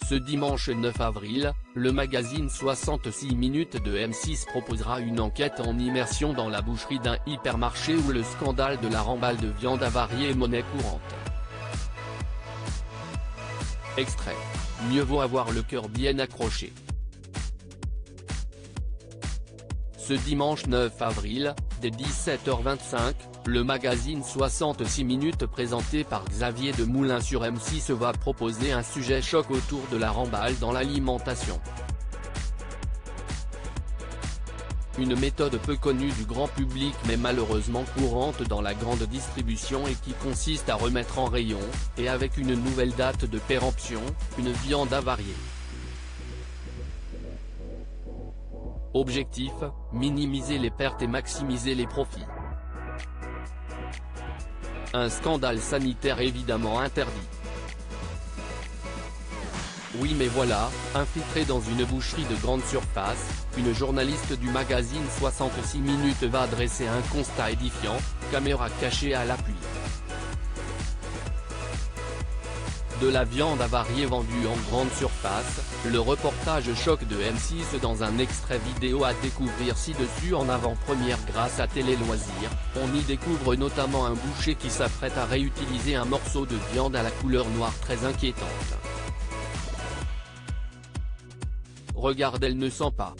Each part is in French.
Ce dimanche 9 avril, le magazine 66 minutes de M6 proposera une enquête en immersion dans la boucherie d'un hypermarché où le scandale de la remballe de viande avariée est monnaie courante. Extrait. Mieux vaut avoir le cœur bien accroché. Ce dimanche 9 avril, dès 17h25, le magazine 66 minutes présenté par Xavier Demoulin sur M6 va proposer un sujet choc autour de la remballe dans l'alimentation. Une méthode peu connue du grand public mais malheureusement courante dans la grande distribution et qui consiste à remettre en rayon, et avec une nouvelle date de péremption, une viande avariée. Objectif, minimiser les pertes et maximiser les profits. Un scandale sanitaire évidemment interdit. Oui mais voilà, infiltrée dans une boucherie de grande surface, une journaliste du magazine 66 minutes va dresser un constat édifiant, caméra cachée à l'appui. De la viande avariée vendue en grande surface, le reportage choc de M6 dans un extrait vidéo à découvrir ci-dessus en avant-première grâce à Télé Loisirs. On y découvre notamment un boucher qui s'apprête à réutiliser un morceau de viande à la couleur noire très inquiétante. Regarde, elle ne sent pas.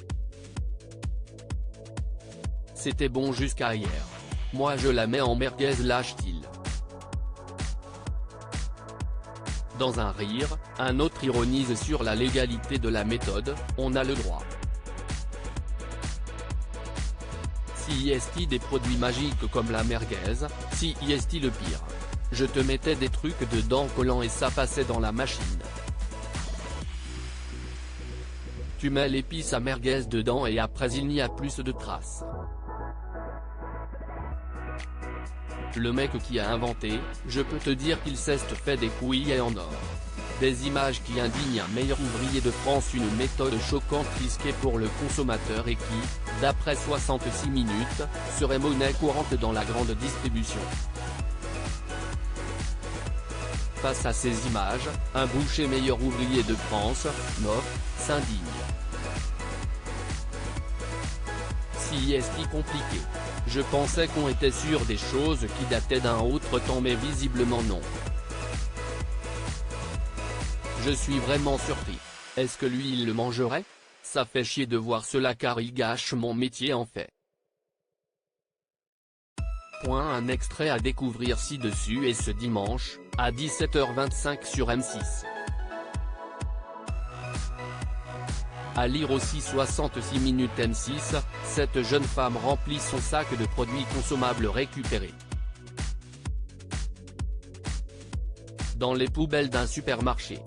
C'était bon jusqu'à hier. Moi je la mets en merguez, lâche-t-il. Dans un rire, un autre ironise sur la légalité de la méthode, on a le droit. Si est-il des produits magiques comme la merguez, si est-il le pire. Je te mettais des trucs dedans collants et ça passait dans la machine. Tu mets l'épice à merguez dedans et après il n'y a plus de traces. Le mec qui a inventé, je peux te dire qu'il s'est fait des couilles en or. Des images qui indignent un meilleur ouvrier de France, une méthode choquante risquée pour le consommateur et qui, d'après 66 minutes, serait monnaie courante dans la grande distribution. Face à ces images, un boucher meilleur ouvrier de France, Nof, s'indigne. Si est-il compliqué? Je pensais qu'on était sûr des choses qui dataient d'un autre temps mais visiblement non. Je suis vraiment surpris. Est-ce que lui il le mangerait? Ça fait chier de voir cela car il gâche mon métier en fait. Un extrait à découvrir ci-dessus et ce dimanche, à 17h25 sur M6. À lire aussi 66 minutes M6, cette jeune femme remplit son sac de produits consommables récupérés dans les poubelles d'un supermarché.